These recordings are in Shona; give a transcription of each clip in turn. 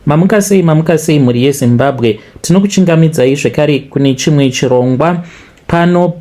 Mamuka sei muri yeZimbabwe. Tinokuchingamidzai zvekare kune chimwe chirongwa pano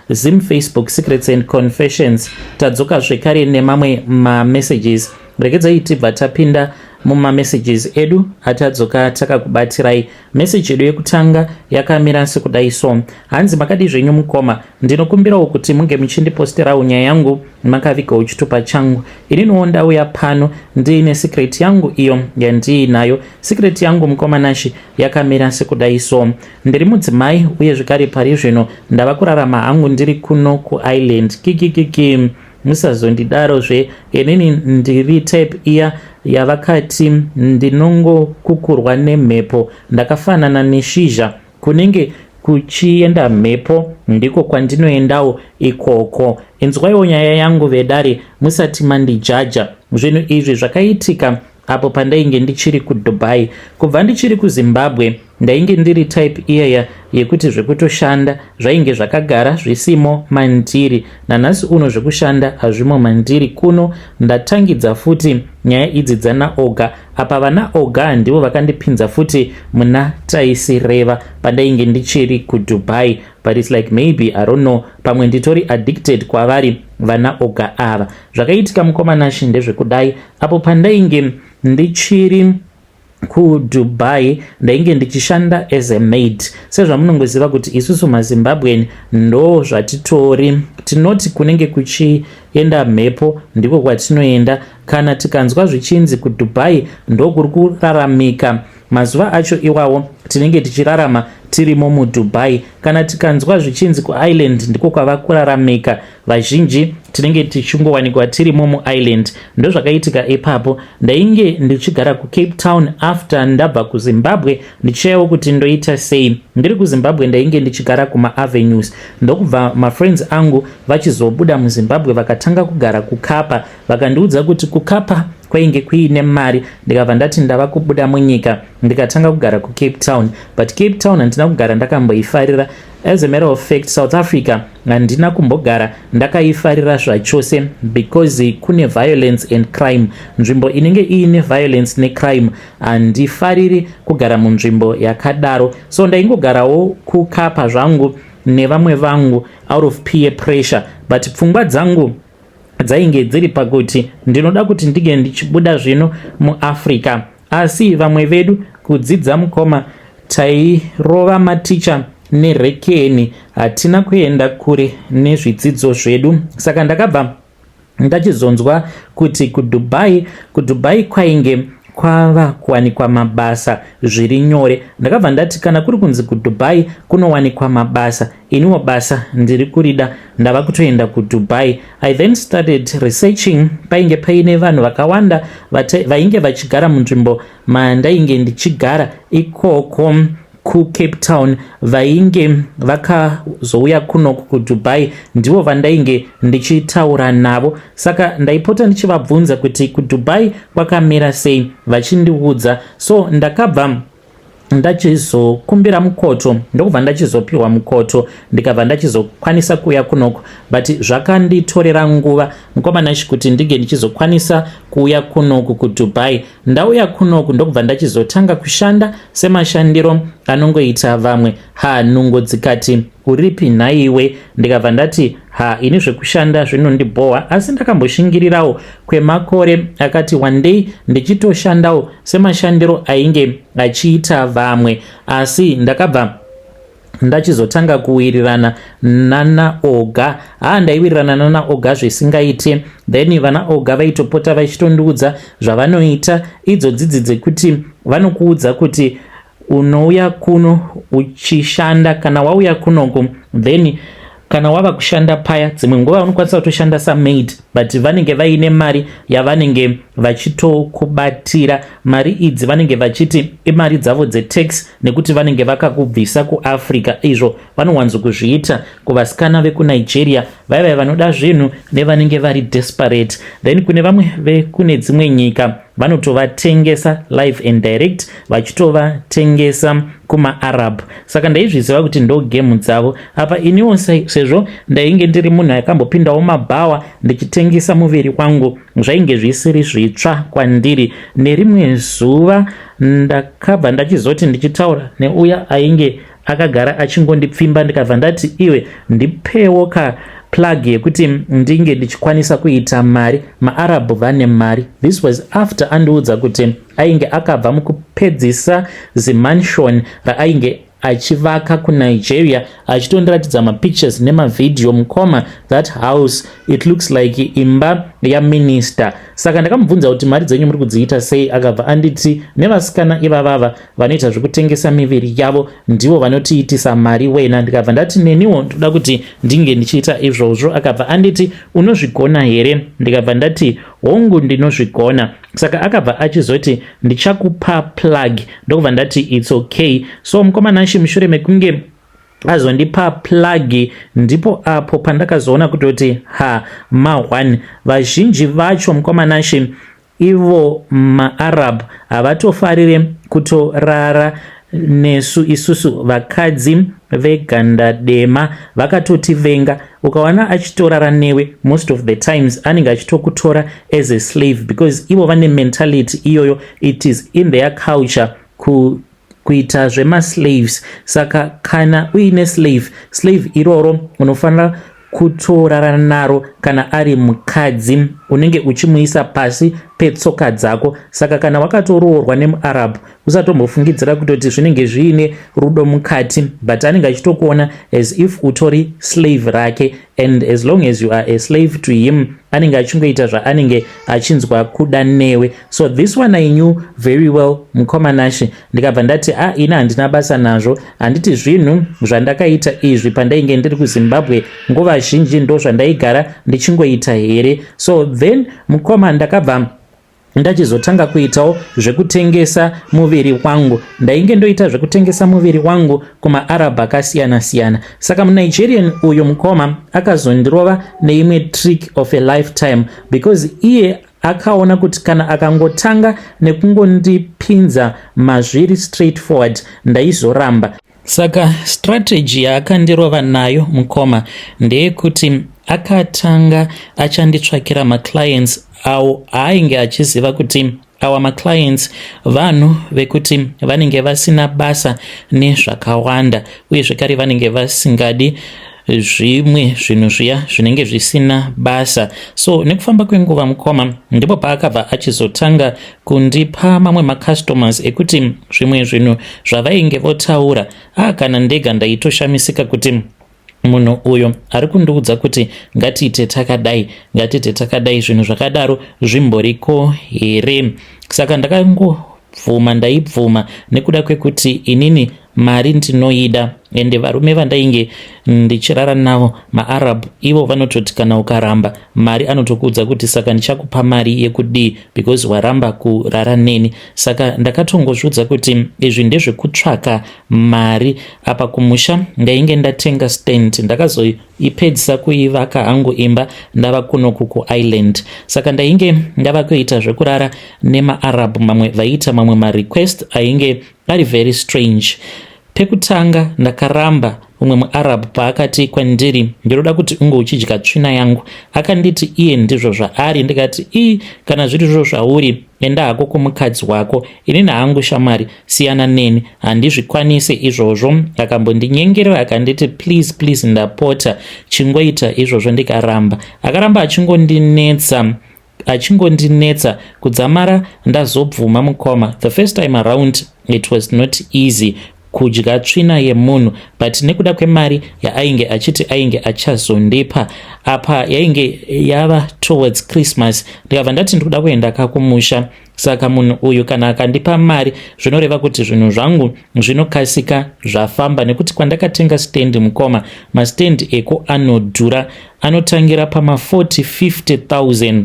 Zim Facebook Secrets and Confessions. Tadzoka zvekare nemamwe messages. Regedzai tibva tapinda mumamessages edu atadzoka takakubatirai. Message edu yekutanga yakamira sekudai so: hanzi makadi zvenyu mukoma, ndinokumbirawo kuti munge muchindiposterawo nyaya yangu makavigawo chitupa changu. Ininiwo ndauya pano ndiine secret yangu iyo yandiinayo. Secret yangu mukoma nashi yakamira sekudai so: ndiri mudzimai uye zvekare pari zvino ndava kurarama hangu ndiri kuno kuisland. Kikikiki musazondidarozve, inini ndiri type iya yavakati ndinongokukurwa nemhepo, ndakafanana neshizha, kunenge kuchienda mhepo ndiko kwandinoendawo ikoko. Inzwaiwo nyaya yangu vedare musati mandijaja. Zvinhu izvi zvakaitika apo pandainge ndichiri kuDubai. Kubva ndichiri kuZimbabwe ndainge ndiri type iya yekuti zvekutoshanda zvainge zvakagara zvisimo mandiri. Nanhasi uno zvekushanda hazvimo mandiri. Kuno ndatangidza futi nyaya idzi dzana oga. Apa vana oga ndivo vakandipinza futi muna taisireva pandainge ndichiri kuDubai. But it's like maybe, I don't know, pamwe nditori addicted kwavari vana oga ava. Zvakaitika mukoma nashi ndezvekudai. Apo pandainge ndichiri kuDubai ndainge ndichishanda as a maid. Sezvamunongoziva kuti isusu maZimbabwean ndo zvatitori, tinoti kunenge kuchienda mhepo ndiko kwatinoenda. Kana tikanzwa zvichinzi kuDubai ndo kuri kuraramika, mazuva acho iwawo tinenge tichirarama tirimo muDubai. Kana tikanzwa zvichinzi kuisland ndiko kwava kuraramika, vazhinji tinenge tichingowanikwa tirimo muisland. Ndo zvakaitika ipapo. Ndainge ndichigara kuCape Town after ndabva kuZimbabwe ndichayawo kuti ndoita sei. Ndiri kuZimbabwe ndainge ndichigara kumaAvenues. Ndokubva mafriends angu vachizobuda muZimbabwe vakatanga kugara kuKapa, vakandiudza kuti kuKapa kwainge kuine mari. Ndikabva ndati ndava kubuda munyika ndikatanga kugara kuCape Town. But Cape Town handina kugara ndakamboifarira. As a matter of fact, South Africa handina kumbogara ndakaifarira zvachose because kune violence and crime. Nzvimbo inenge iine violence necrime handifariri kugara munzvimbo yakadaro. So ndaingogarawo kuKapa zvangu nevamwe vangu out of peer pressure. But pfungwa dzangu dzainge dziri pakuti ndinoda kuti ndige ndichibuda zvino muAfrica. Asi vamwe vedu kudzidza mukoma tairova maticha nerekeni, hatina kuenda kure nezvidzidzo zvedu. Saka ndakabva ndachizonzwa kuti kuDubai kwainge kwava kuwanikwa mabasa zviri nyore. Ndakabva ndati kana kuri kunzi kuDubai kunowanikwa mabasa, iniwo basa ndiri kurida, ndava kutoenda kuDubai. I then started researching. Painge paine vanhu vakawanda vainge vachigara munzvimbo mandainge ndichigara ikoko kuCape Town, vainge vakazouya kuno kuDubai, ndivo vandainge ndichitaura navo. Saka ndaipota ndichivabvunza kuti kuDubai kwakamira sei, vachindiudza. So ndakabva ndachizokumbira mukoto, ndokubva ndachizopiwa mukoto, ndikabva ndachizokwanisa kuya kunoko. But zvakanditorera nguva mukoma nashi kuti ndige ndichizokwanisa kuya kunoku kuDubai. Ndauya kunoku ndokubva ndachizotanga kushanda semashandiro anongoita vamwe. Nungo dzikati uripi nhaiwe, ndikabva ndati ini zvekushanda zvinondibhowa. Asi ndakamboshingirirawo kwemakore akati one day ndichitoshandawo semashandiro ainge achiita vamwe. Asi ndakabva ndachizotanga kuwirirana nana oga. Ndaiwirirana nana oga zvisingaite. Then vana oga vaitopota vachitondiudza zvavanoita, idzo dzidzi dzekuti vanokuudza kuti unouya kuno uchishanda, kana wauya kunoko then kana wava kushanda paya dzimwe nguva unokwanisa kutoshanda samaid, but vanenge vaine mari yavanenge vachitokubatira. Mari idzi vanenge vachiti imari dzavo dzetax, nekuti vanenge vakakubvisa kuAfrica. Izvo vanowanzo kuzviita kuvasikana vekuNigeria, vaiva vanoda zvinhu nevanenge vari desperate. Then kune vamwe vekune dzimwe nyika vanotovatengesa live and direct, vachitovatengesa kumaarab. Saka ndaizviziva kuti ndo game dzavo. Apa iniwo sezvo ndainge ndiri munhu akambopindawo mabhawa ndichitengesa muviri wangu, zvainge zvisiri zvitsva kwandiri. Nerimwe zuva ndakabva ndachizoti ndichitaura neuya ainge akagara achingondipfimba, ndikabva ndati iwe ndipewo ka plug yekuti ndinge ndichikwanisa kuita mari, maarab vane mari. This was after andiudza kuti ainge akabva mukupedzisa zimansion raainge achivaka kuNigeria, achitondiratidza mapictures nemavideo. Mukoma, that house it looks like imba yaminister. Saka ndakamubvunza kuti mari dzenyu muri kudziita sei, akabva anditi nevasikana ivavava vanoita zvekutengesa miviri yavo ndivo vanotiitisa mari wena. Ndikabva ndati neniwo ndoda kuti ndinge ndichiita izvozvo. Akabva anditi unozvigona here? Ndikabva ndati hongu ndinozvigona. Saka akabva achizoti ndichakupa plug, ndokubva ndati it's okay. So mukomanashi mushure mekunge azondipa plug ndipo apo pandakazoona kuti ma1 vazhinji vacho mukomanashi ivo maarab havatofarire kutorara nesu isusu vakadzi veganda dema, vakatotivenga. Ukawana achitorara newe most of the times anenge achitokutora as a slave, because ivo vane mentality iyoyo, it is in their culture kuita zvemaslaves. Saka kana uine slave iroro unofanira kutorara naro kana ari mukadzi, unenge uchimuisa pasi petsoka dzako. Saka kana wakatoroorwa nemuarab usatombofungidzira kutoti zvinenge zviine rudo mukati, but anenge achitokuona as if utori slave rake, and as long as you are a slave to him anenge achingoita zvaanenge achinzwa kuda newe. So this one I knew very well mukomanashi. Ndikabva ndati ina handina basa nazvo, handiti zvinhu zvandakaita izvi pandainge ndiri kuZimbabwe nguva zhinji ndo zvandaigara ndichingoita here. So then mukoma ndakabva ndachizotanga kuitawo zvekutengesa muviri wangu. Ndainge ndoita zvekutengesa muviri wangu kumaarab akasiyana siyana. Saka muNigerian uyo mukoma akazondirova neimwe trick of a lifetime, because iye akaona kuti kana akangotanga nekungondipinza mazviri straightforward ndaizoramba. Saka strategy yaakandirova nayo mukoma ndeyekuti akatanga achanditsvakira maclients awo ainge achiziva kuti awa maclients vanhu vekuti vanenge vasina basa nezvakawanda, uye zvekare vanenge vasingadi zvimwe zvinhu zviya zvinenge zvisina basa. So nekufamba kwenguva mukoma ndipo paakabva achizotanga kundipa mamwe macustomers ekuti zvimwe zvinhu zvavainge votaura kana ndega ndaitoshamisika kuti munhu uyo ari kundiudza kuti ngatiite takadai, zvinhu zvakadaro zvimboriko here. Saka ndaibvuma nekuda kwekuti inini mari ndinoida, ende varume vandainge ndichirara navo maarab ivo vanototi kana ukaramba mari anotokuudza kuti saka ndichakupa mari yekudii, because waramba kurara neni. Saka ndakatongozviudza kuti izvi ndezvekutsvaka mari. Apa kumusha ndainge ndatenga stand, ndakazoipedzisa kuivaka hangu imba ndava kunoku kuisland. Saka ndainge ndava kuita zvekurara nemaarab mamwe vaita mamwe marequest ainge ari very strange. Pekutanga ndakaramba umwe muarab paakati kwandiri ndiroda kuti unge uchidya tsvina yangu, akanditi iye ndizvo zvaari. Ndikati kana zviri zvo zvauri enda hako kumukadzi wako, inini hangu shamwari siyana neni, handizvikwanise izvozvo. Akambondinyengerera akanditi please ndapota chingoita izvozvo. Ndikaramba. Akaramba achingondinetsa kudzamara ndazobvuma mukoma. The first time around it was not easy kudya tsvina yemunhu, but nekuda kwemari yaainge achiti ainge achazondipa. Apa yainge yava towards Christmas, ndikabva ndati ndikuda kuenda kakumusha. Saka munhu uyu kana akandipa mari zvinoreva kuti zvinhu zvangu zvinokasika zvafamba, nekuti kwandakatenga stand mukoma, mastand eko anodhura, anotangira pama 40-50,000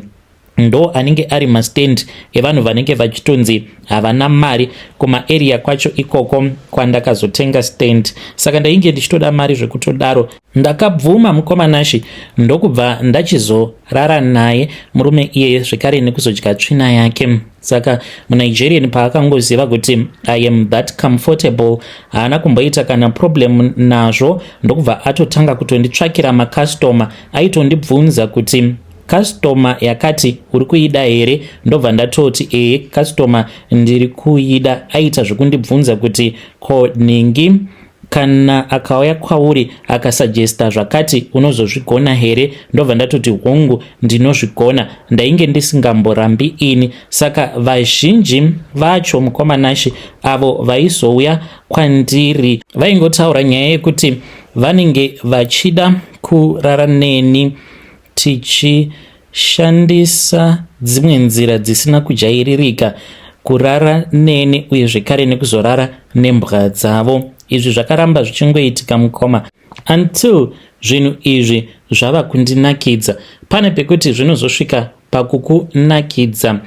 ndo anenge ari mastand evanhu vanenge vachitonzi havana mari kumaarea kwacho ikoko kwandakazotenga stand. Saka ndainge ndichitoda mari zvekutodaro ndakabvuma mukomanashi ndokubva ndachizorara naye murume iyeye zvekare nekuzodya tsvina yake. Saka muNigerian paakangoziva kuti I am that comfortable haana kumboita kana problem nazvo, ndokubva atotanga kutonditsvakira makastoma. Aitondibvunza kuti customer yakati uri kuida here, ndobva ndatoti customer ndiri kuida. Aita zvekundibvunza kuti ko ningi kana akauya kwauri akasuggesta zvakati unozozvigona here, ndobva ndatoti hongu ndinozvigona, ndainge ndisingamborambi ini. Saka vazhinji vacho mukomanashi avo vaizouya kwandiri vaingotaura nyaya yekuti vanenge vachida kurara neni tichishandisa dzimwe nzira dzisina kujairirika kurara neni uye zvekare nekuzorara nembwa dzavo. Izvi zvakaramba zvichingoitika mukoma until zvinhu izvi zvava kundinakidza. Pane pekuti zvinozosvika pakukunakidza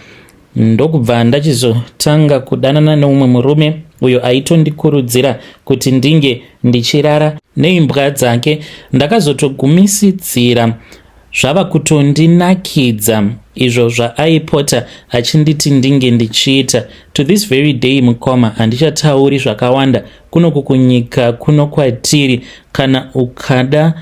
ndokubva ndachizotanga kudanana neumwe murume uyo aitondikurudzira kuti ndinge ndichirara neimbwa dzake. Ndakazotogumisidzira zvava kutondinakidza izvo zvaaipota achinditi ndinge ndichiita. To this very day mukoma handichatauri zvakawanda kuno kukunyika kuno kwatiri. Kana ukada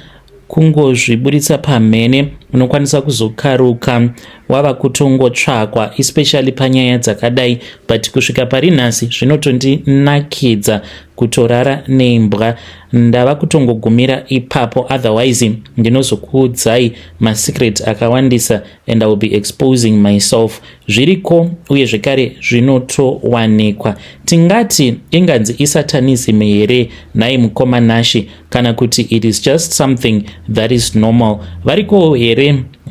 kungozviburitsa pamhene unokwanisa kuzokaruka wava kutongotsvakwa, especially panyaya dzakadai. But kusvika pari nhasi zvinotondinakidza kutorara nembwa. Ndava kutongogumira ipapo, otherwise ndinozokuudzai masecret akawandisa and I will be exposing myself. Zviriko uye zvekare zvinotowanikwa. Tingati inganzi isatanism here nai mukomanashi, kana kuti it is just something that is normal. Variko here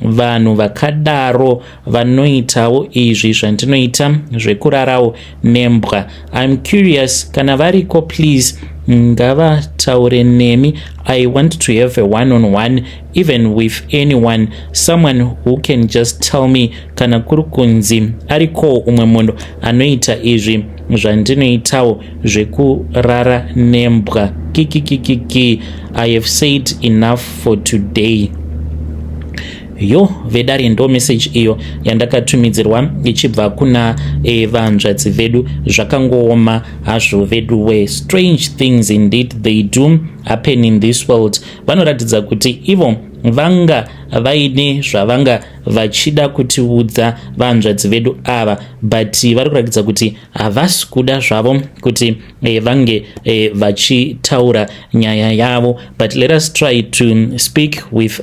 vanhu vakadaro vanoitawo izvi zvandinoita zvekurarawo nembwa? I'm curious. Kana variko please ngavataure nemi. I want to have a one-on-one even with anyone, someone who can just tell me kana kuri kunzi ariko umwe munhu anoita izvi zvandinoitawo zvekurara nembwa. Kikikikiki. I have said enough for today. Yo vedari ndo message iyo yandakatumidzirwa ichibva kuna vanzvadzi vedu. Zvakangooma hazvo vedu we. Strange things indeed they do happen in this world. Vanoratidza kuti ivo vanga vaine zvavanga vachida kutiudza vanzvadzi vedu ava, but vari kuratidza kuti havasi kuda zvavo kuti vange vachitaura nyaya yavo. But let us try to speak with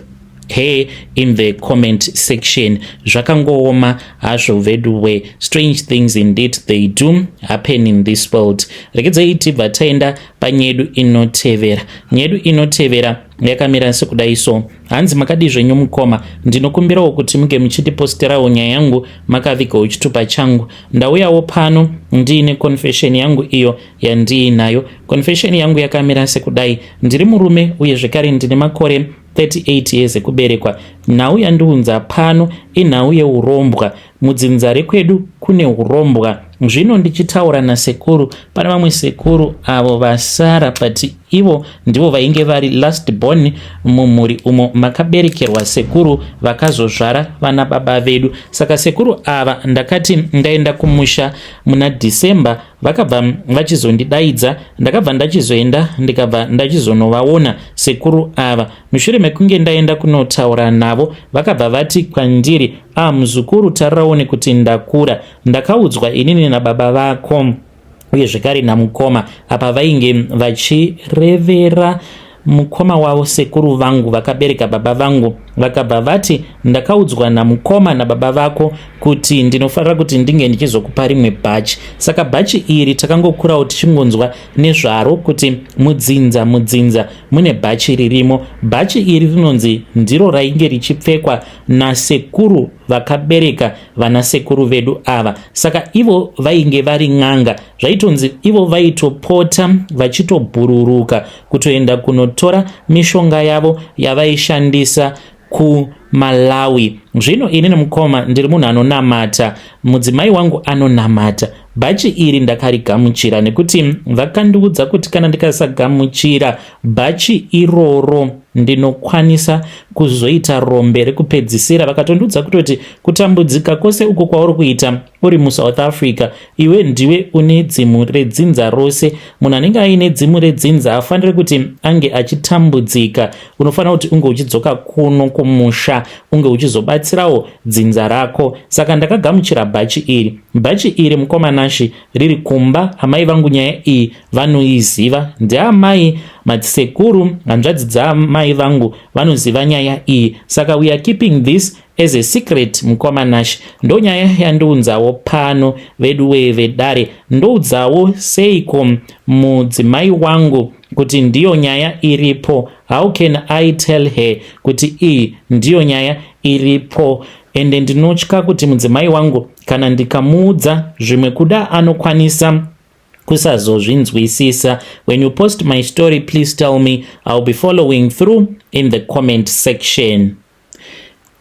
her in the comment section. Zvakangooma hazvo vedu we. Strange things indeed they do happen in this world. Regedzai tibva taenda panyedu inotevera. Nyedu inotevera yakamira sekudai so. Hanzi makadi zvenyu mukoma, ndinokumbirawo kuti muge muchitiposterawo nyaya yangu makavigawo chitupa changu. Ndauyawo pano ndiine confession yangu iyo yandiinayo. Confession yangu yakamira sekudai: ndiri murume uye zvekare ndine makore 38 years ekuberekwa. Nhau yandiunza pano inhau yeurombwa. Mudzinza kwedu kune urombwa. Zvino ndichitaura nasekuru, pane vamwe sekuru avo vasara, but ivo ndivo vainge vari last born mumhuri umo makaberekerwa sekuru vakazozvara vana baba vedu. Saka sekuru ava ndakati ndaenda kumusha muna December, vakabva vachizondidaidza. Ndakabva ndachizoenda ndikabva ndachizonovaona sekuru ava. Mushure mekunge ndaenda kunotaura navo, vakabva vati kwandiri, muzukuru tariraone kuti ndakura. Ndakaudzwa inini nababa vako uye zvekare namukoma. Apa vainge vachirevera mukoma wavo sekuru vangu vakabereka baba vangu. Vakabva vati, ndakaudzwa namukoma nababa vako kuti ndinofanira kuti ndinge ndichizokupa rimwe bhachi. Saka bhachi iri takangokurawo tichingonzwa nezvaro kuti mudzinza mune bhachi ririmo. Bhachi iri rinonzi ndiro rainge richipfekwa nasekuru vakabereka vana sekuru vedu ava. Saka ivo vainge vari n'anga. Zvaitonzi ivo vaitopota vachitobhururuka kutoenda kunotora mishonga yavo yavaishandisa Malawi. Zvino ini nemukoma ndiri munhu anonamata, mudzimai wangu anonamata. Bhachi iri ndakarigamuchira nekuti vakandiudza kuti kana ndikasagamuchira bhachi iroro ndinokwanisa kuzoita rombe rekupedzisira. Vakatondiudza kutoti kutambudzika kwose uko kwauri kuita uri muSouth Africa, iwe ndiwe une dzimu redzinza rose. Munhu anenge aine dzimu redzinza afaniri kuti ange achitambudzika. Unofanira kuti unge uchidzoka kuno kumusha, unge uchizobatsirawo dzinza rako. Saka ndakagamuchira bhachi iri. Bhachi iri mukomanashi riri kumba. Amai vangu nyaya iyi vanoiziva, ndeamai madzisekuru, hanzvadzi dzaamai vangu vanoziva nyaya iyi. Saka we are keeping this as a secret mukomanashi. Ndo nyaya yandiunzawo pano veduwe vedare. Ndoudzawo seiko mudzimai wangu kuti ndiyo nyaya iripo. How can I tell her kuti iyi ndiyo nyaya iripo? Ende ndinotya kuti mudzimai wangu kana ndikamuudza zvimwe kuda anokwanisa kusazozvinzwisisa. When you post my story, please tell me. I'll be following through in the comment section.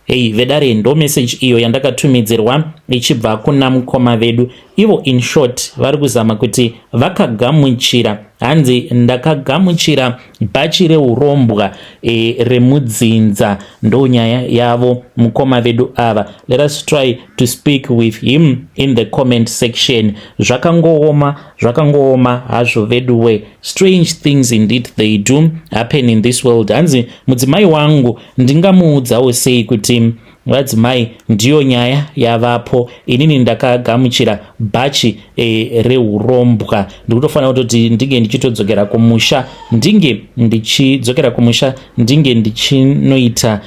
Hey vedare, ndo message iyo yandakatumidzirwa ichibva kuna mukoma vedu. Ivo in short vari kuzama kuti vakagamuchira, hanzi ndakagamuchira bhachi reurombwa remudzinza. Ndo nyaya yavo mukoma vedu ava. Let us try to speak with him in the comment section. Zvakangooma hazvo veduwe. Strange things indeed they do happen in this world. Hanzi mudzimai wangu ndingamuudzawo sei kuti vadzimai ndiyo nyaya yavapo. Inini ndakagamuchira bhachi reurombwa. Ndikutofanira kuti ndinge ndichitodzokera kumusha, ndinge ndichinoita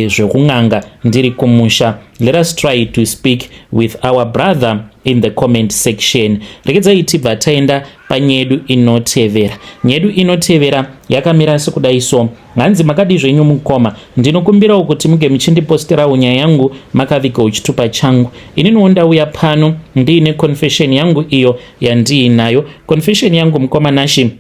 zvekung'anga ndiri kumusha. Let us try to speak with our brother in the comment section. Regedzai tibva taenda panyedu inotevera. Nyedu inotevera yakamira sekudai so. Hanzi makadi zvenyu mukoma, ndinokumbirawo kuti muge muchindiposterawo nyaya yangu makavigawo chitupa changu. Inini ndauya pano ndiine confession yangu iyo yandiinayo. Confession yangu mukomanashi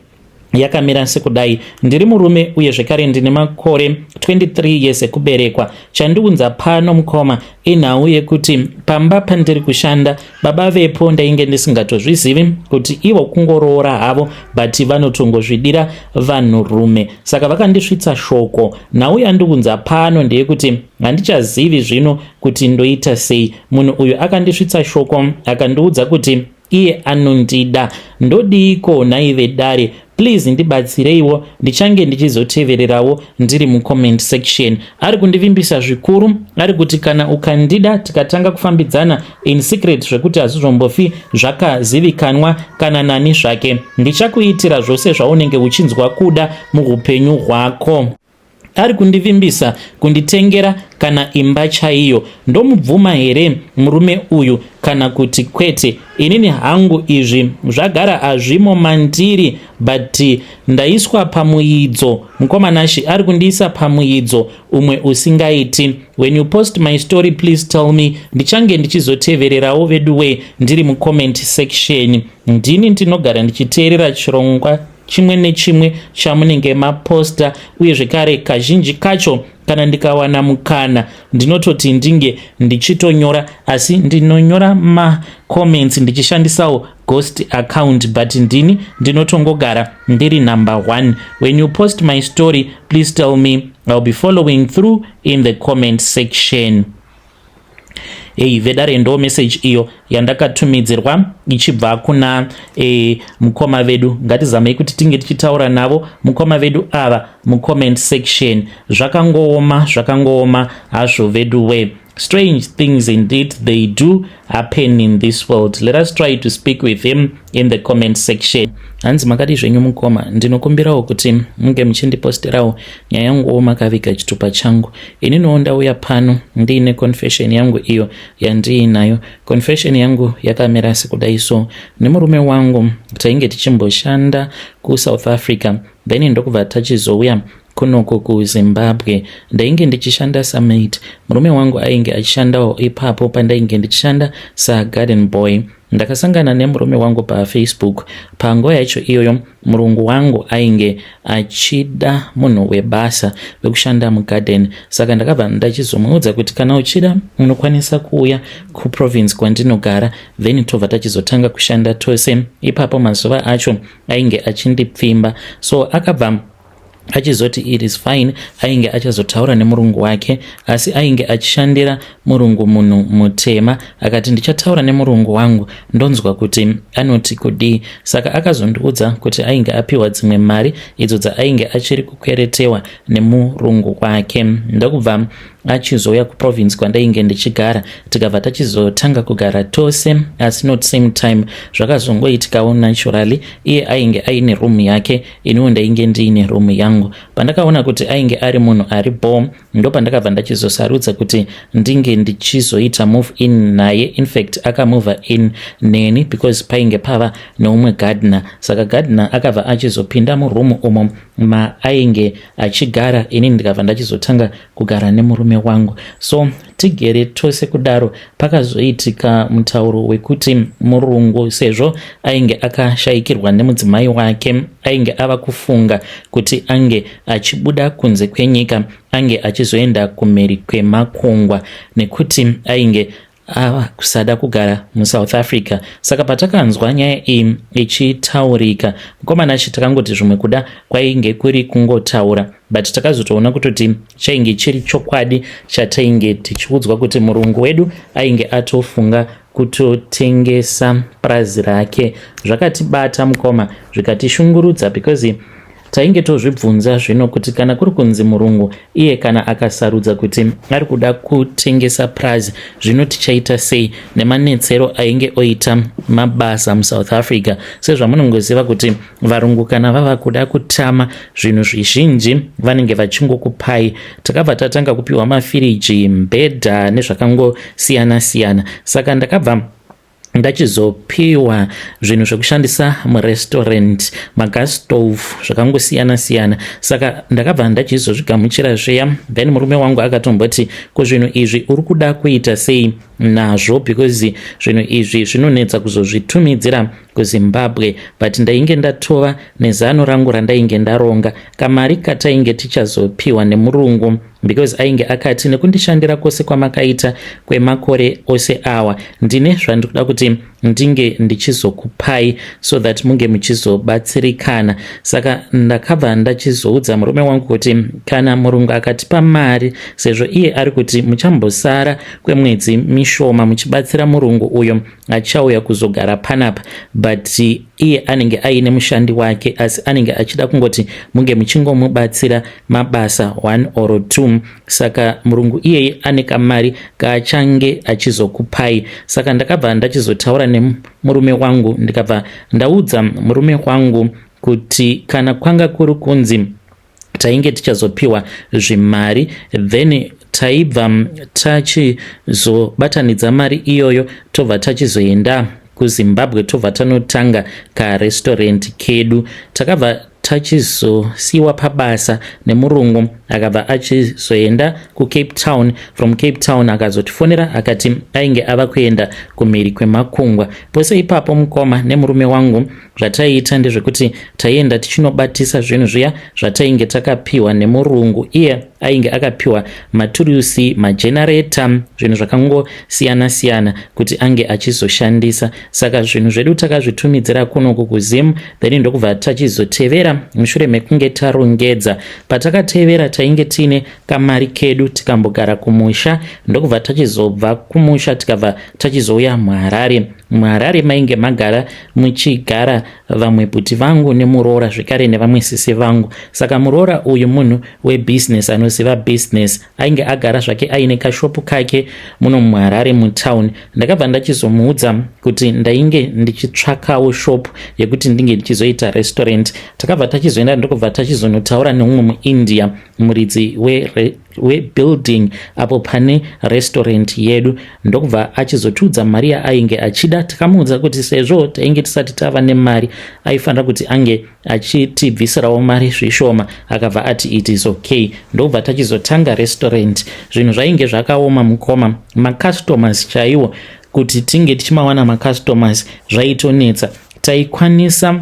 yakamira sekudai. Ndiri murume uye zvekare ndine makore 23 years ekuberekwa. Chandiunza pano mukoma inhau yekuti pamba pandiri kushanda baba vepo ndainge ndisingatozvizivi kuti ivo kungoroora havo, but vanotongozvidira vanhurume. Saka vakandisvitsa shoko. Nhau yandiunza pano ndeyekuti handichazivi zvino kuti ndoita sei. Munhu uyu akandisvitsa shoko akandiudza kuti iye anondida. Ndodiko nhai vedare? Please ndibatsireiwo, ndichange ndichizotevererawo ndiri mucomment section. Ari kundivimbisa zvikuru, ari kuti kana ukandida tikatanga kufambidzana in secret zvekuti hazvizombofi zvakazivikanwa kana nani zvake, ndichakuitira zvose zvaunenge uchinzwa kuda muhupenyu hwako. Ari kundivimbisa kunditengera kana imba chaiyo. Ndomubvuma here murume uyu kana kuti kwete? Inini hangu izvi zvagara hazvimo mandiri, but ndaiswa pamuidzo. Mukomanashi ari kundiisa pamuidzo umwe usingaiti. When you post my story, please tell me. Ndichange ndichizotevererawo veduwe ndiri mucomment section. Ndini ndinogara ndichiteerera chirongwa chimwe nechimwe chamunenge maposta, uye zvekare kazhinji kacho kana ndikawana mukana ndinototi ndinge ndichitonyora, asi ndinonyora macomments ndichishandisawo ghost account, but ndini ndinotongogara ndiri number 1. When you post my story, please tell me. I'll be following through in the comment section. Hey vedare, ndo message iyo yandakatumidzirwa ichibva kuna mukoma vedu. Ngatizamei kuti tinge tichitaura navo mukoma vedu ava mucomment section. Zvakangooma hazvo veduwe. Strange things indeed they do happen in this world. Let us try to speak with him in the comment section. Hanzi makadi zvenyu mukoma, ndinokumbirawo kuti munge muchindiposterawo nyaya yangu makaviga chitupa changu. Inini ndauya pano ndiine confession yangu iyo yandiinayo. Confession yangu yakamira sekudai so. Nemurume wangu tainge tichimboshanda kuSouth Africa, then ndokubva tachizouya kunoko kuZimbabwe. Ndainge ndichishanda samaid. Murume wangu ainge achishandawo ipapo pandainge ndichishanda sagarden boy. ndakasangana nemurume wangu paFacebook. Panguva yacho iyoyo murungu wangu ainge achida munhu webasa wekushanda mugarden, saka ndakabva ndachizomuudza kuti kana uchida unokwanisa kuuya kuprovince kwandinogara, then tobva tachizotanga kushanda tose. Ipapo mazuva acho ainge achindipfimba, so akabva achizoti it is fine, ainge achazotaura nemurungu wake, asi ainge achishandira murungu munhu mutema. Akati ndichataura nemurungu wangu ndonzwa kuti anoti kudii, saka akazondiudza kuti ainge apiwa dzimwe mari idzo dzaainge achiri kukweretewa nemurungu wake. Ndokubva achizouya kuprovince kwandainge ndichigara, tikabva tachizotanga kugara tose, asi not same time. Zvakazongoitikawo naturally, iye ainge aine room yake, iniwo ndainge ndiine room yangu. Pandakaona kuti ainge ari munhu ari bore, ndo pandakabva ndachizosarudza kuti ndinge ndichizoita move in naye. In fact akamove in neni because painge pava neumwe gardener, saka gardener akabva achizopinda muroom umo ainge achigara, ini ndikabva ndachizotanga kugara nemurume wangu. So tigere tose kudaro. Pakazoitika mutauro wekuti murungu sezvo ainge akashayikirwa nemudzimai wake, ainge ava kufunga kuti ange achibuda kunze kwenyika, ange achizoenda kumhiri kwemakungwa nekuti ainge kusada kugara muSouth Africa. Saka patakanzwa nyaya iyi ichitaurika, mukomana takangoti zvimwe kuda kwainge kuri kungotaura, but takazotoona kutoti chainge chiri chokwadi chatainge tichiudzwa kuti murungu wedu ainge atofunga kutotengesa prazi rake. Zvakatibata mukoma, zvikatishungurudza because tainge tozvibvunza zvino kuti kana kuri kunzi murungu iye kana akasarudza kuti ari kuda kutengesa prazi, zvino tichaita sei nemanetsero ainge oita mabasa muSouth Africa. Sezvamunongoziva kuti varungu kana vava kuda kutama zvinhu zvizhinji vanenge vachingokupai. Takabva tatanga kupiwa mafiriji, mbedha nezvakangosiyana siyana, saka ndakabva ndachizopiwa zvinhu zvekushandisa murestaurant, magas stove, zvakangosiyana siyana. Saka ndakabva ndachizozvigamuchira zveya. Then murume wangu akatomboti ko zvinhu izvi uri kuda kuita sei nazvo, because zvinhu izvi zvinonetsa kuzozvitumidzira kuZimbabwe, but ndainge ndatova nezano rangu randainge ndaronga kamari katainge tichazopiwa nemurungu, because ainge akati nekundishandira kwose kwamakaita kwemakore ose awa ndine zvandikuda kuti ndinge ndichizokupai so that munge muchizobatsirikana. Saka ndakabva ndachizoudza murume wangu kuti kana murungu akatipa mari, sezvo iye ari kuti muchambosara kwemwedzi mishoma muchibatsira murungu uyo achauya kuzogara panapa, but iye anenge aine mushandi wake, asi anenge achida kungoti munge muchingomubatsira mabasa 1 or 2. Saka murungu iyeye ane kamari kaachange achizokupai. Saka ndakabva ndachizotaura nemurume wangu, ndikabva ndaudza murume wangu kuti kana kwanga kuri kunzi tainge tichazopiwa zvimari, then taibva tachizobatanidza mari iyoyo tobva tachizoenda kuZimbabwe, tobva tanotanga karestaurant kedu. Takabva tachizosiwa pabasa nemurungu, akabva achizoenda kuCape Town. From Cape Town akazotifonera akati ainge ava kuenda kumhiri kwemakungwa. Pose ipapo mukoma nemurume wangu zvataiita ndezvekuti taienda tichinobatisa zvinhu zviya zvatainge takapiwa nemurungu. Iye ainge akapiwa maturusi, magenerator, zvinhu zvakangosiyana siyana kuti ange achizoshandisa. Saka zvinhu zvedu takazvitumidzira kunoku kuZim, then ndokubva tachizotevera mushure mekunge tarongedza. Patakatevera tainge tine kamari kedu tikambogara kumusha, ndokubva tachizobva kumusha tikabva tachizouya muHarare. muHarare mainge magara muchigara vamwe bhuti vangu nemuroora zvekare nevamwe sisi vangu. Saka muroora uyu munhu webusiness anoziva business, ainge agara zvake aine kashopu kake muno muHarare mutown. Ndakabva ndachizomuudza kuti ndainge ndichitsvakawo shopu yekuti ndinge ndichizoita restaurant. Takabva tachizoenda ndokubva tachizonotaura neumwe muIndia, muridzi webuilding apo pane restaurant yedu, ndokubva achizotudza mari ainge achida. Takamuudza kuti sezvo tainge tisati tava nemari aifanira kuti ange achitibvisirawo mari zvishoma, akabva ati it is okay. Ndokubva tachizotanga restaurant. Zvinhu zvainge zvakaoma mukoma, macustomers chaiwo kuti tinge tichimawana macustomers zvaitonetsa. Taikwanisa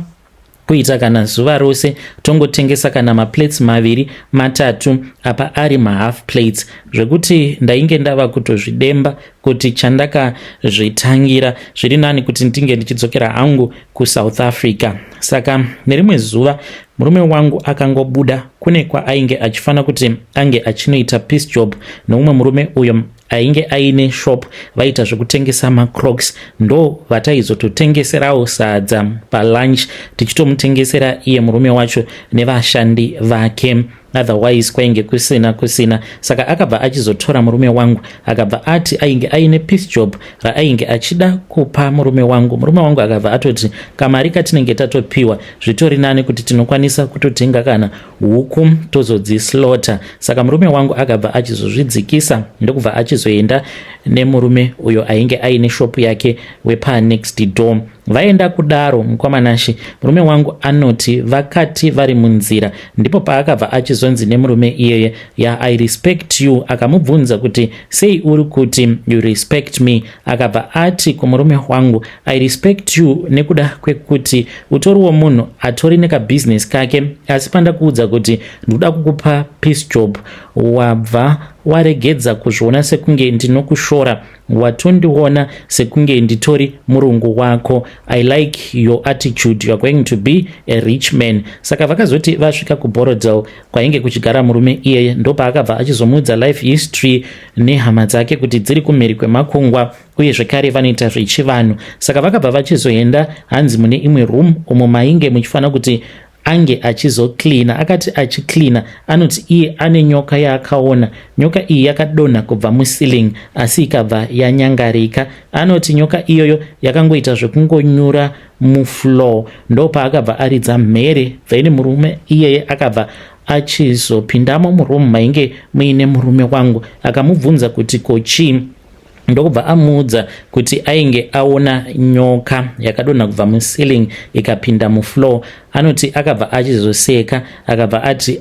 kuita kana zuva rose tongotengesa kana maplates maviri matatu apa ari mahalf plates, zvekuti ndainge ndava kutozvidemba kuti chandakazvitangira zviri nani kuti ndinge ndichidzokera hangu kuSouth Africa. Saka nerimwe zuva murume wangu akangobuda kune kwaainge achifana kuti ange achinoita piece job noumwe murume uyo ainge aine shop vaita zvekutengesa macrocs, ndo vataizototengeserawo sadza palunch tichitomutengesera iye murume wacho nevashandi vake, otherwise kwainge kusina. Saka akabva achizotora murume wangu akabva ati ainge aine piece job raainge achida kupa murume wangu akabva atoti kamari katinenge tatopiwa zvitori nani kuti tinokwanisa kutotenga kana huku tozodzislota. Saka murume wangu akabva achizozvidzikisa ndokubva achizoenda nemurume uyo ainge aine shop yake wepa next door. Vaenda kudaro mukwamanashe murume wangu anoti vakati vari munzira ndipo paakabva achizonzi nemurume iyeye I respect you, akamubvunza kuti sei uri kuti you respect me, akabva ati kumurume wangu I respect you nekuda kwekuti utoriwo munhu atori nekabusiness kake, asi panda kuudza kuti ndoda kukupa piece job wabva waregedza kuzviona sekunge ndinokushora, watondiona sekunge nditori murungu wako. I like your attitude, you are going to be a rich man. Saka vakazoti vasvika kuBorodale kwainge kuchigara murume iyeye, ndopaakabva achizomudza life history nehama dzake kuti dziri kumhiri kwemakungwa uye zvekare vanoita zvechivanhu. Saka vakabva vachizoenda hanzi mune imwe room umo mainge muchifana kuti ange achizoklina. Akati achiklina anoti iye ane nyoka yaakaona, nyoka iyi yakadonha kubva muceiling asi ikabva yanyangarika. Anoti nyoka iyoyo yakangoita zvekungonyura mufloor, ndopaakabva aridza mhere dzaine murume iyeye akabva achizopindamo muroom mainge muine murume wangu akamubvunza kuti kochii, ndokubva amuudza kuti ainge aona nyoka yakadonha kubva muceiling ikapinda mufloor. Anoti akabva achizoseka akabva ati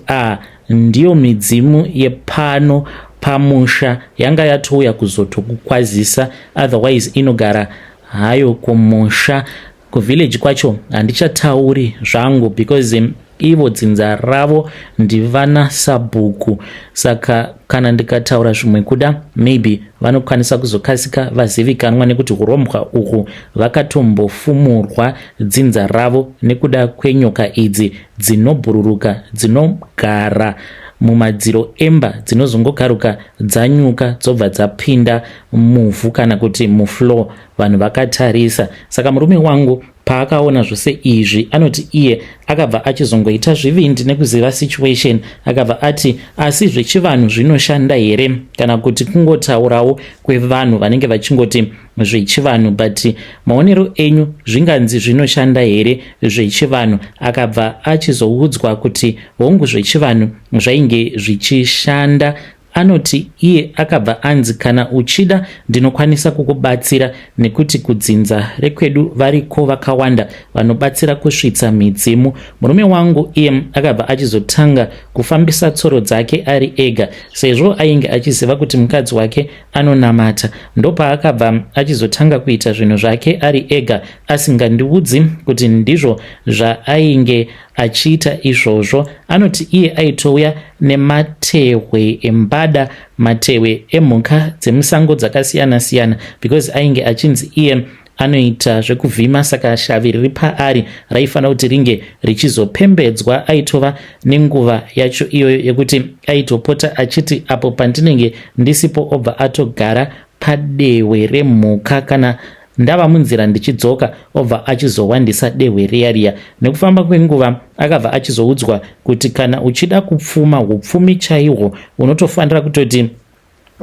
ndiyo midzimu yepano pamusha yanga yatouya kuzotokukwazisa, otherwise inogara hayo kumusha. Kuvillage kwacho handichatauri zvangu because ivo dzinza ravo ndivana sabhuku, saka kana ndikataura zvimwe kuda maybe vanokwanisa kuzokasika vazivikanwa nekuti urombwa uhu vakatombofumurwa dzinza ravo nekuda kwenyoka idzi dzinobhururuka dzinogara mumadziro emba, dzinozongogaruka dzanyuka dzobva dzapinda muvhu kana kuti mufloor vanhu vakatarisa. Saka murume wangu paakaona zvose izvi anoti iye akabva achizongoita zvivindi nekuziva situation, akabva ati asi zvechivanhu zvinoshanda here kana kuti kungotaurawo kwevanhu vanenge vachingoti zvechivanhu, but maonero enyu zvinganzi zvinoshanda here zvechivanhu. Akabva achizoudzwa kuti hongu zvechivanhu zvainge zvichishanda. Anoti iye akabva anzi kana uchida ndinokwanisa kukubatsira nekuti kudzinza rekwedu variko vakawanda vanobatsira kusvitsa midzimu. Murume wangu iye akabva achizotanga kufambisa tsoro dzake ari ega sezvo ainge achiziva kuti mukadzi wake anonamata, ndopaakabva achizotanga kuita zvinhu zvake ari ega asingandiudzi kuti ndizvo zvaainge achiita izvozvo. Anoti iye aitouya nematehwe embada, matehwe emhuka dzemusango dzakasiyana siyana because ainge achinzi iye anoita zvekuvhima, saka shavi riri paari raifanira kuti ringe richizopembedzwa. Aitova nenguva yacho iyoyo yekuti aitopota achiti apo pandinenge ndisipo obva atogara padehwe remhuka, kana ndava munzira ndichidzoka obva achizowandisa dehwe riya. Nekufamba kwenguva akabva achizoudzwa kuti kana uchida kupfuma upfumi chaihwo unotofanira kutoti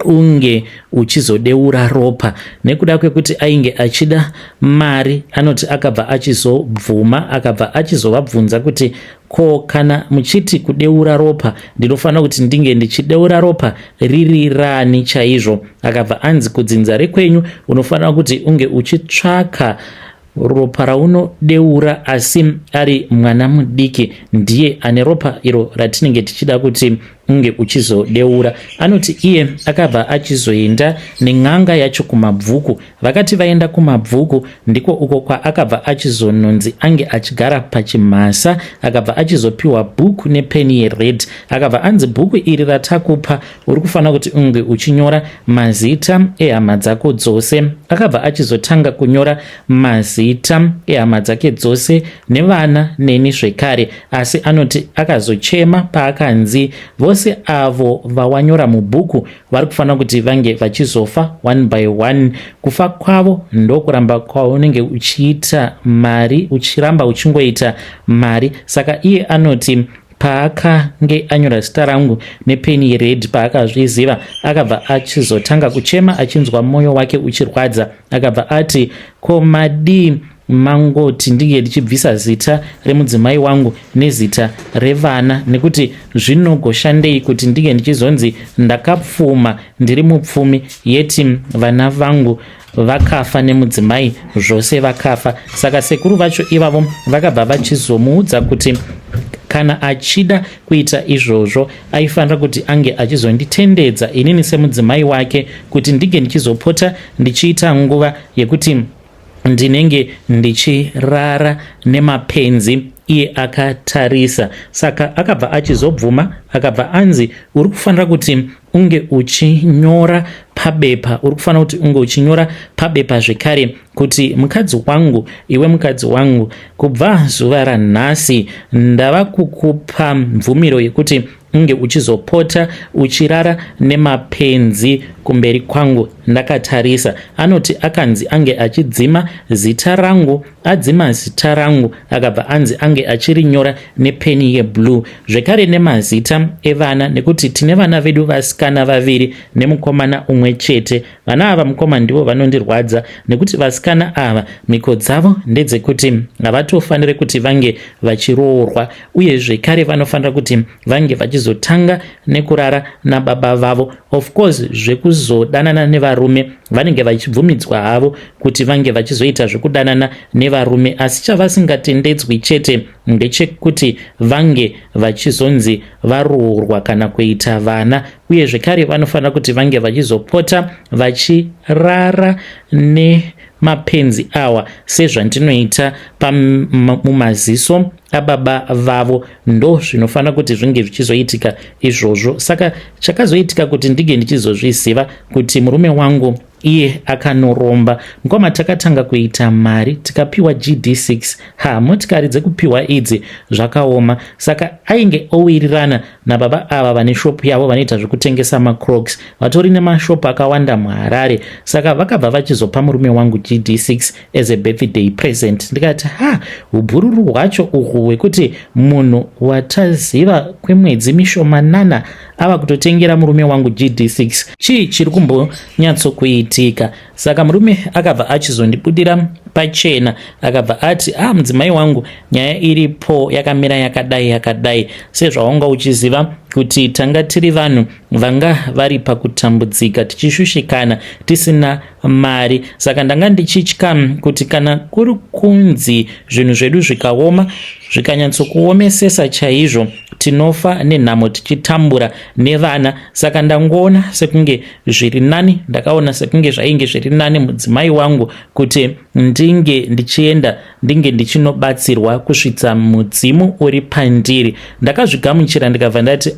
unge uchizodeura ropa. Nekuda kwekuti ainge achida mari, anoti akabva achizobvuma, akabva achizovabvunza kuti ko kana muchiti kudeura ropa ndinofanira kuti ndinge ndichideura ropa riri rani chaizvo. Akabva anzi kudzinza rekwenyu unofanira kuti unge uchitsvaka ropa raunodeura asi ari mwana mudiki ndiye ane ropa iro ratinenge tichida kuti unge uchizodeura. Anoti iye akabva achizoenda nen'anga yacho kumabvuku. Vakati vaenda kumabvuku ndiko uko kwaakabva achizononzi ange achigara pachimhasa, akabva achizopiwa bhuku nepeni yered. Akabva anzi bhuku iri ratakupa uri kufanira kuti unge uchinyora mazita ehama dzako dzose. Akabva achizotanga kunyora mazita ehama dzake dzose nevana neni zvekare, asi anoti akazochema paakanzi vose avo vawanyora mubhuku vari kufanira kuti vange vachizofa one by one. Kufa kwavo ndokuramba kwaunenge uchiita mari, uchiramba uchingoita mari. Saka iye anoti paakange anyora zita rangu nepeni yered, paakazviziva akabva achizotanga kuchema achinzwa mwoyo wake uchirwadza. Akabva ati ko madii mangoti ndinge ndichibvisa zita remudzimai wangu nezita revana, nekuti zvinogoshandei kuti ndinge ndichizonzi ndakapfuma ndiri mupfumi yeti vana vangu vakafa nemudzimai zvose vakafa. Saka sekuru vacho ivavo vakabva vachizomuudza kuti kana achida kuita izvozvo aifanira kuti ange achizonditendedza inini semudzimai wake, kuti ndige ndichizopota ndichiita nguva yekuti ndinenge ndichirara nemapenzi. Iye akatarisa. Saka akabva achizobvuma, akabva anzi uri kufanira kuti unge uchinyora pabepa, uri kufanira kuti unge uchinyora pabepa zvekare kuti mukadzi wangu, iwe mukadzi wangu, kubva zuva ranhasi ndava kukupa mvumiro yekuti unge uchizopota uchirara nemapenzi kumberi kwangu ndakatarisa. Anoti akanzi ange achidzima zita rangu, adzima zita rangu akabva anzi ange achirinyora nepeni yeblue, zvekare nemazita evana, nekuti tine vana vedu vasikana vaviri nemukomana umwe chete. Vana ava mukoma ndivo vanondirwadza, nekuti vasikana ava mhiko dzavo ndedzekuti havatofaniri kuti vange vachiroorwa, uye zvekare vanofanira kuti vange vachizotanga nekurara nababa vavo. Of course zvekuzodanana nevarume vanenge vachibvumidzwa havo kuti vange vachizoita zvekudanana nevarume, asi chavasingatendedzwi chete ndechekuti vange vachizonzi varoorwa kana kuita vana, uye zvekare vanofanira kuti vange vachizopota vachirara nemapenzi awa sezvandinoita mumaziso ababa vavo. Ndo zvinofanira kuti zvinge zvichizoitika izvozvo. Saka chakazoitika kuti ndige ndichizozviziva kuti murume wangu iye akanoromba. Mukoma takatanga kuita mari tikapiwa GD6. Motikari dzekupiwa idzi zvakaoma. Saka ainge owirirana nababa ava vane shopu yavo vanoita zvekutengesa macrocs, vatori nemashopu akawanda muHarare. Saka vakabva vachizopa murume wangu GD6 as a birthday present. Ndikati ubhururu hwacho uhwu hwekuti munhu wataziva kwemwedzi mishomanana ava kutotengera murume wangu GD6, chii chiri kumbonyatsokuitika? Saka murume akabva achizondibudira pachena akabva ati mudzimai wangu, nyaya iripo yakamira yakadai sezvaunga uchiziva kuti tanga tiri vanhu vanga vari pakutambudzika tichishushikana tisina mari. Saka ndanga ndichitya kuti kana kuri kunzi zvinhu zvedu zvikaoma zvikanyatsokuomesesa chaizvo tinofa nenhamo tichitambura nevana. Saka ndangoona sekunge zviri nani, ndakaona sekunge zvainge zviri nani mudzimai wangu kuti ndinge ndichienda ndinge ndichinobatsirwa kusvitsa mudzimu uri pandiri. Ndakazvigamuchira ndikabva ndati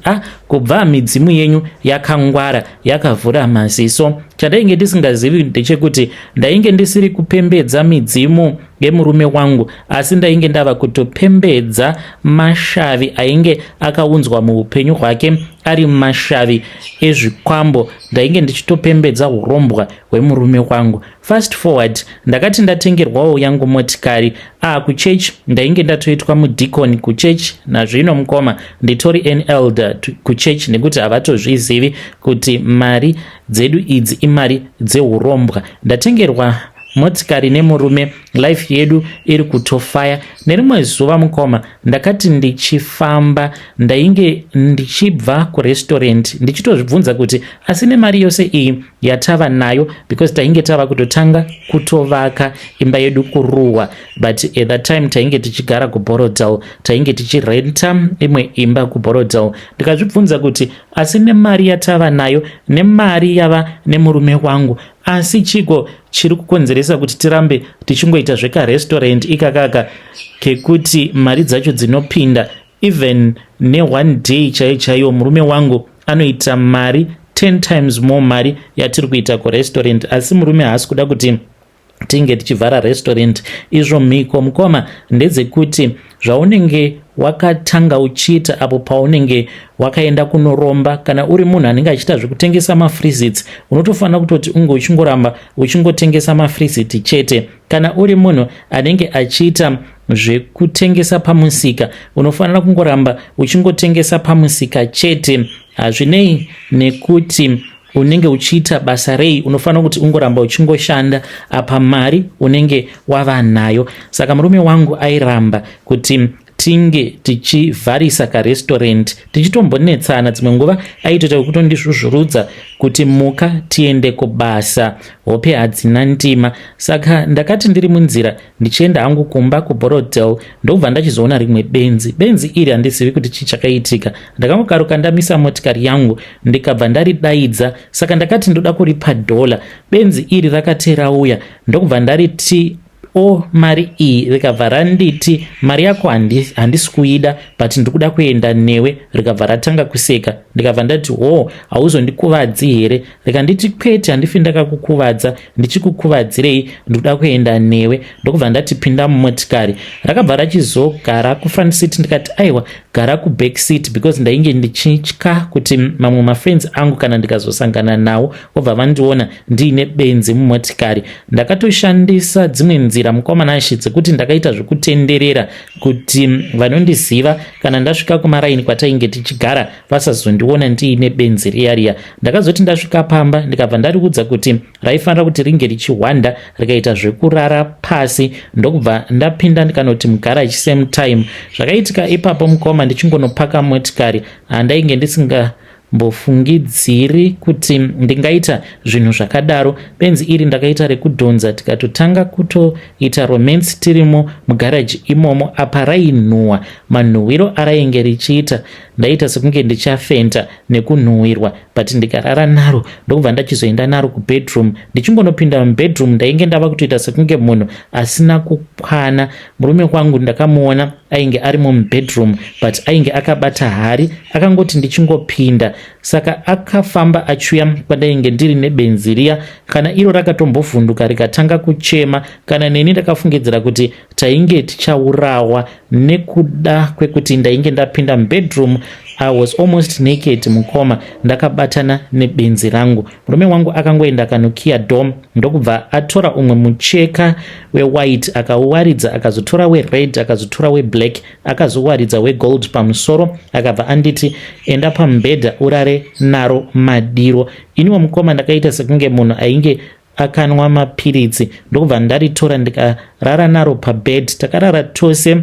kubva midzimu yenyu yakangwara, yakavhura maziso. Chandainge ndisingazivi ndechekuti ndainge ndisiri kupembedza midzimu yemurume wangu, asi ndainge ndava kutopembedza mashavi ainge akaunzwa muupenyu hwake ari mashavi ezvikwambo. Ndainge ndichitopembedza urombwa hwemurume wangu. Fast forward, ndakati ndatengerwawo yangu motikari kuchechi. Ndainge ndatoitwa mudhikoni kuchechi, nazvino mukoma nditori an elder kuchechi, nekuti havatozvizivi kuti mari dzedu idzi imari dzeurombwa. Ndatengerwa motikari nemurume, life yedu iri kutofaya. Nerimwe zuva mukoma ndakati ndichifamba ndainge ndichibva kurestaurant ndichitozvibvunza kuti asi nemari yose iyi yatava nayo, because tainge tava kutotanga kutovaka imba yedu kuruwa, but at that time tainge tichigara kuBorodale, tainge tichirenta imwe imba kuBorodale. Ndikazvibvunza kuti asi nemari yatava nayo nemari yava nemurume wangu, asi chiko chiri kukonzeresa kuti tirambe tichingoita zvekarestaurant ikakaka kekuti mari dzacho dzinopinda even ne1 day chaiyo murume wangu anoita mari 10 times more mari yatiri kuita kurestaurant, asi murume haasi kuda kuti tinge tichivhara restaurant. Izvo mhiko mukoma ndedzekuti zvaunenge wakatanga uchiita apo paunenge wakaenda kunoromba, kana uri munhu anenge achiita zvekutengesa mafrizits, unotofanira kutoti unge uchingoramba uchingotengesa mafrizit chete. Kana uri munhu anenge achiita zvekutengesa pamusika, unofanira kungoramba uchingotengesa pamusika chete. Hazvinei nekuti unenge uchiita basa rei, unofanira kuti ungoramba uchingoshanda apa mari unenge wava nayo. Saka murume wangu airamba kuti tinge tichivharisa karestaurant, tichitombonetsana. Dzimwe nguva aitoita kutondizvuzvurudza kuti muka tiende kubasa, hope hadzina ndima. Saka ndakati ndiri munzira ndichienda hangu kumba kuBorodale, ndobva ndachizoona rimwe benzi iri handizivi kuti chichakaitika. Ndakangokaruka ndamisa motikari yangu ndikabva ndaridaidza, saka ndakati ndoda kuripa $. Benzi iri rakati rauya, ndokubva ndariti mari iyi, rikabva randiti mari yako handisi kuida but ndikuda kuenda newe, rikabva ratanga kuseka. Ndikabva ndati hauzondikuvadzi here? Rikanditi kwete, handifi ndakakukuvadza, ndichikukuvadzirei, ndikuda kuenda newe. Ndokubva ndati pinda mumotikari. Rakabva rachizogara kufront seat, ndikati aiwa gara kuback seat because ndainge ndichitya kuti mamwe mafriends angu kana ndikazosangana nawo obva vandiona ndiine benzi mumotikari. Ndakatoshandisa dzimwe nzira mukoma shitsi kuti ndakaita zvekutenderera kuti vanondiziva kana ndasvika kumaraini kwatainge tichigara vasazondiona ndiine benzi riya. Ndakazoti ndasvika pamba ndikabva ndariudza kuti raifanira kuti ringe richihwanda rikaita zvekurara pasi, ndokubva ndapinda ndikanoti mugaraji same time. Zvakaitika ipapo mukoma ndichingonopaka motikari, handainge ndisingambofungidziri kuti ndingaita zvinhu zvakadaro. Benzi iri ndakaita rekudhonza, tikatotanga kutoita romance tirimo mugaraji imomo. Apa rainhuhwa, manhuhwiro arainge richiita ndaita sekunge ndichafenta nekunhuhwirwa, but ndikarara naro. Ndokubva ndachizoenda naro kubedroom. Ndichingonopinda mubedroom ndainge ndava kutoita sekunge munhu asina kukwana. Murume wangu ndakamuona ainge arimo mubedroom but ainge akabata hari, akangoti ndichingopinda. Saka akafamba achiuya kwandainge ndiri nebenzi riya, kana iro rakatombovhunduka rikatanga kuchema, kana neni ndakafungidzira kuti tainge tichaurawa nekuda kwekuti ndainge ndapinda mubedroom. I was almost naked mukoma, ndakabatana nebenzi rangu. Murume wangu akangoenda akanukia dom, ndokubva atora umwe mucheka wewhite akauwaridza, akazotora wered, akazotora weblack, akazowaridza wegold pamusoro, akabva anditi enda pamubhedha urare naro madiro. Iniwo mukoma ndakaita sekunge munhu ainge akanwa mapiritsi, ndokubva ndaritora ndikarara naro pabed. Takarara tose,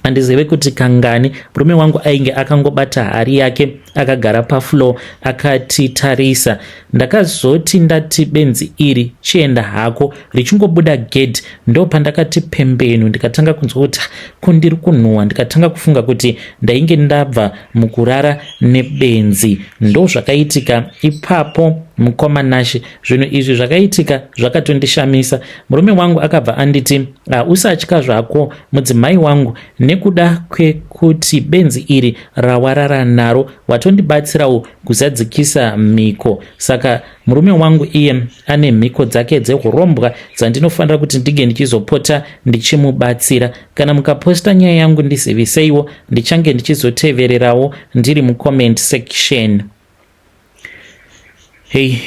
handizive kuti kangani. Murume wangu ainge akangobata hari yake akagara pafloor akatitarisa. Ndakazoti ndati benzi iri chienda hako, richingobuda gate ndo pandakati pembenu ndikatanga kunzwa kuti kundiri kunhuhwa. Ndikatanga kufunga kuti ndainge ndabva mukurara nebenzi. Ndo zvakaitika ipapo mukoma nashe. Zvinhu izvi zvakaitika zvakatondishamisa. Murume wangu akabva anditi usatya zvako mudzimai wangu, nekuda kwekuti benzi iri rawarara naro watondibatsirawo kuzadzikisa mhiko. Saka murume wangu iye ane mhiko dzake dzehurombwa dzandinofanira kuti ndige ndichizopota ndichimubatsira. Kana mukaposta nyaya yangu ndiziviseiwo, ndichange ndichizotevererawo ndiri mucomment section.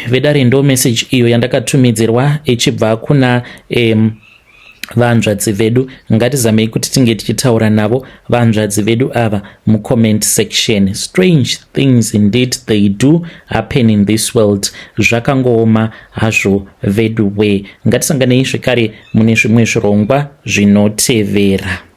Vedare ndo message iyo yandakatumidzirwa ichibva kuna vanzvadzi vedu ngatizamei kuti tinge tichitaura navo vanzvadzi vedu ava mucomment section. Strange things indeed they do happen in this world. Zvakangooma hazvo vedu we. Ngatisanganei zvekare mune zvimwe zvirongwa zvinotevera.